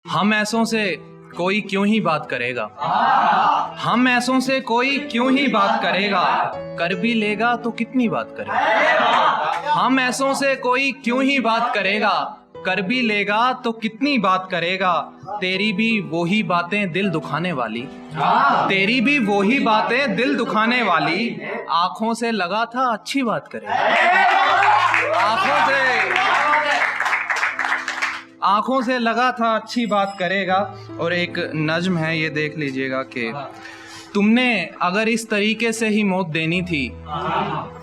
हम ऐसों से कोई क्यों ही बात करेगा, हम ऐसों से कोई क्यों ही बात करेगा, कर भी लेगा तो कितनी बात करेगा। हम ऐसों से कोई क्यों ही बात करेगा, कर भी लेगा तो कितनी बात करेगा। तेरी भी वही बातें दिल दुखाने वाली, तेरी भी वही बातें दिल दुखाने वाली, आंखों से लगा था अच्छी बात करेगा। आंखों से लगा था अच्छी बात करेगा। और एक नज्म है, ये देख लीजिएगा कि तुमने अगर इस तरीके से ही मौत देनी थी,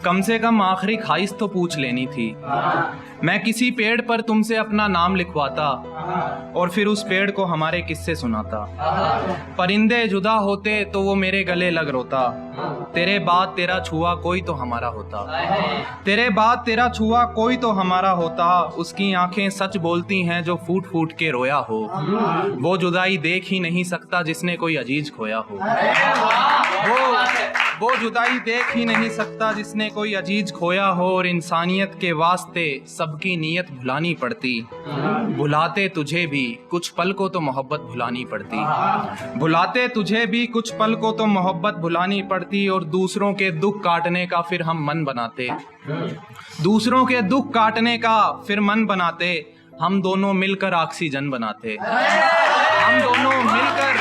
कम से कम आखिरी ख्वाहिश तो पूछ लेनी थी। मैं किसी पेड़ पर तुमसे अपना नाम लिखवाता और फिर उस पेड़ को हमारे किस्से सुनाता। परिंदे जुदा होते तो वो मेरे गले लग रोता, तेरे बाद तेरा छुआ कोई तो हमारा होता, तेरे बाद तेरा छुआ कोई तो हमारा होता। उसकी आंखें सच बोलती हैं जो फूट फूट के रोया हो, वो जुदाई देख ही नहीं सकता जिसने कोई अजीज खोया हो। वो जुदाई देख ही नहीं सकता जिसने कोई अजीज खोया हो। और इंसानियत के वास्ते सबकी नीयत भुलानी पड़ती, भुलाते तुझे भी कुछ पल को तो मोहब्बत भुलानी पड़ती, भुलाते तुझे भी कुछ पल को तो मोहब्बत भुलानी पड़ती। और दूसरों के दुख काटने का फिर हम मन बनाते, दूसरों के दुख काटने का फिर मन बनाते। हम दोनों मिलकर ऑक्सीजन बनाते, हम दोनों मिलकर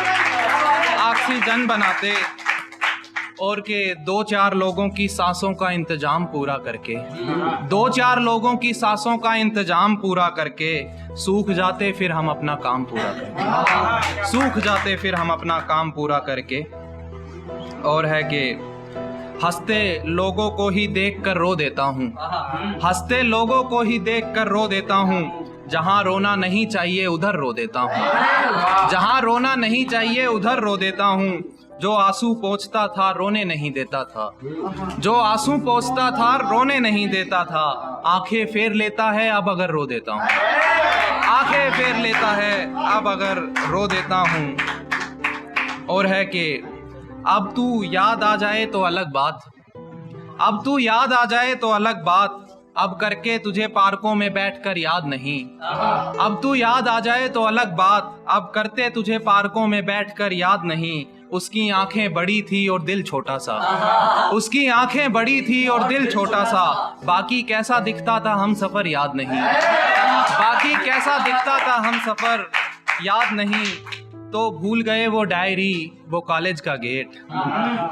ऑक्सीजन बनाते। और के 2-4 लोगों की सांसों का इंतजाम पूरा करके, 2-4 लोगों की सांसों का इंतजाम पूरा करके, सूख जाते फिर हम अपना काम पूरा करके, सूख जाते फिर हम अपना काम पूरा करके। और है कि हंसते लोगों को ही देख कर रो देता हूँ, हंसते लोगों को ही देख कर रो देता हूँ। जहाँ रोना नहीं चाहिए उधर रो देता हूँ, जहाँ रोना नहीं चाहिए उधर रो देता हूँ। जो आंसू पोंछता था रोने नहीं देता था, जो आंसू पोंछता था रोने नहीं देता था। आंखें फेर लेता है अब अगर रो देता हूँ, आंखें फेर लेता है अब अगर रो देता हूँ। और है कि अब तू याद आ जाए तो अलग बात, अब तू याद आ जाए तो अलग बात, अब करके तुझे पार्कों में बैठकर याद नहीं। अब तू याद आ जाए तो अलग बात, अब करते तुझे पार्कों में बैठकर याद नहीं। उसकी आंखें बड़ी थी और दिल छोटा सा, उसकी आंखें बड़ी थी और दिल छोटा सा। बाकी कैसा दिखता था हम सफर याद नहीं, बाकी कैसा दिखता था हम सफर याद नहीं। तो भूल गए वो डायरी वो कॉलेज का गेट,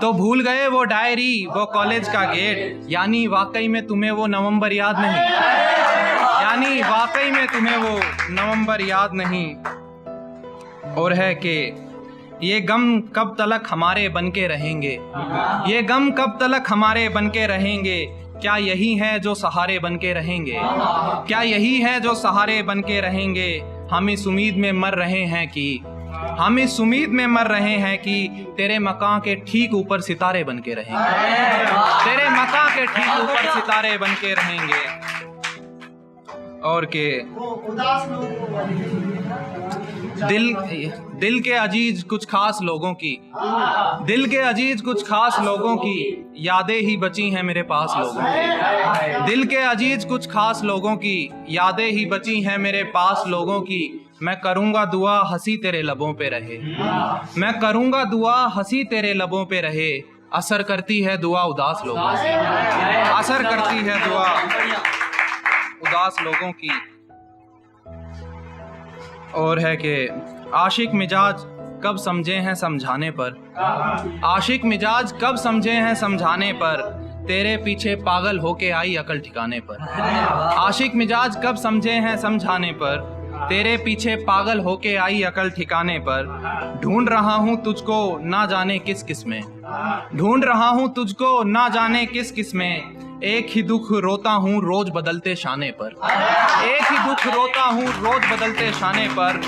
तो भूल गए वो डायरी वो कॉलेज का गेट। यानी वाकई में तुम्हें वो नवंबर याद नहीं, यानी वाकई में तुम्हें वो नवंबर याद नहीं। और है कि ये गम कब तलक हमारे बनके रहेंगे, ये गम कब तलक हमारे बनके रहेंगे। क्या यही है जो सहारे बनके रहेंगे, क्या यही है जो सहारे बनके रहेंगे। हम इस उम्मीद में मर रहे हैं कि, हम इस उम्मीद में मर रहे हैं कि तेरे मकान के ठीक ऊपर सितारे बनके रहेंगे, तेरे मकान के ठीक ऊपर सितारे बनके रहेंगे। और के दिल के अजीज कुछ खास लोगों की, दिल के अजीज कुछ खास लोगों की यादें ही बची हैं मेरे पास लोगों की, दिल के अजीज कुछ खास लोगों की यादें ही बची हैं मेरे पास लोगों की। मैं करूंगा दुआ हंसी तेरे लबों पे रहे, मैं करूंगा दुआ हंसी तेरे लबों पे रहे। असर करती है दुआ उदास लोगों से, असर करती है दुआ उदास लोगों की। और है कि आशिक मिजाज कब समझे हैं समझाने पर, आशिक मिजाज कब समझे हैं समझाने पर, तेरे पीछे पागल होके आई अकल ठिकाने पर। आशिक मिजाज कब समझे हैं समझाने पर, तेरे पीछे पागल होके आई अकल ठिकाने पर। ढूंढ रहा हूँ तुझको ना जाने किस किस में, ढूंढ रहा हूँ तुझको ना जाने किस किस में। एक ही दुख रोता हूँ रोज बदलते शाने पर, एक ही दुख रोता हूँ रोज बदलते शाने पर।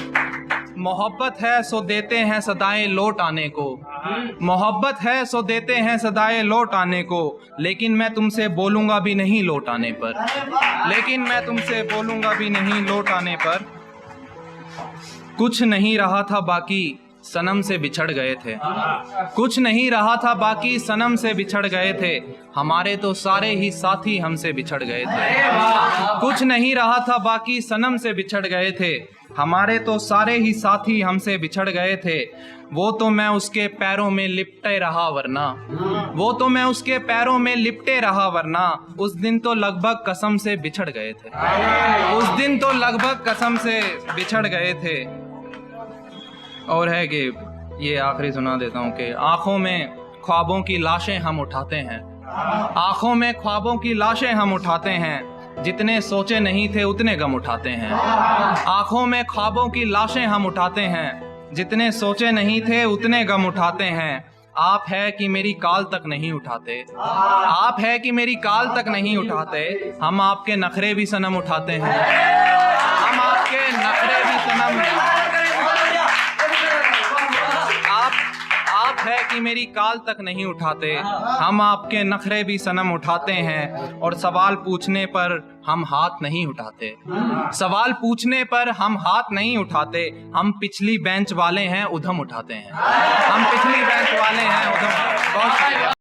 मोहब्बत है सो देते हैं सदाएं लौट आने को, मोहब्बत है सो देते हैं सदाएं लौट आने को। लेकिन मैं तुमसे बोलूंगा भी नहीं लौट आने पर, लेकिन मैं तुमसे बोलूंगा भी नहीं लौट आने पर। कुछ नहीं रहा था बाकी सनम से बिछड़ गए थे, कुछ नहीं रहा था बाकी सनम से बिछड़ गए थे। हमारे तो सारे ही साथी हमसे बिछड़ गए थे, कुछ नहीं रहा था बाकी सनम से बिछड़ गए थे, हमारे तो सारे ही साथी हमसे बिछड़ गए थे। वो तो मैं उसके पैरों में लिपटे रहा वरना, वो तो मैं उसके पैरों में लिपटे रहा वरना, उस दिन तो लगभग कसम से बिछड़ गए थे, उस दिन तो लगभग कसम से बिछड़ गए थे। और है कि ये आखिरी सुना देता हूँ कि आंखों में ख्वाबों की लाशें हम उठाते हैं, आंखों में ख्वाबों की लाशें हम उठाते हैं, जितने सोचे नहीं थे उतने गम उठाते हैं। आंखों में ख्वाबों की लाशें हम उठाते हैं, जितने सोचे नहीं थे उतने गम उठाते हैं। आप है कि मेरी काल तक नहीं उठाते, आप है कि मेरी काल तक नहीं उठाते, हम आपके नखरे भी सनम उठाते हैं, हम आपके नखरे भी सनम। आप है कि मेरी काल तक नहीं उठाते, हम आपके नखरे भी सनम उठाते हैं। और सवाल पूछने पर हम हाथ नहीं उठाते, सवाल पूछने पर हम हाथ नहीं उठाते, हम पिछली बेंच वाले हैं उधम उठाते हैं, हम पिछली बेंच वाले हैं उधम। बहुत शुक्रिया।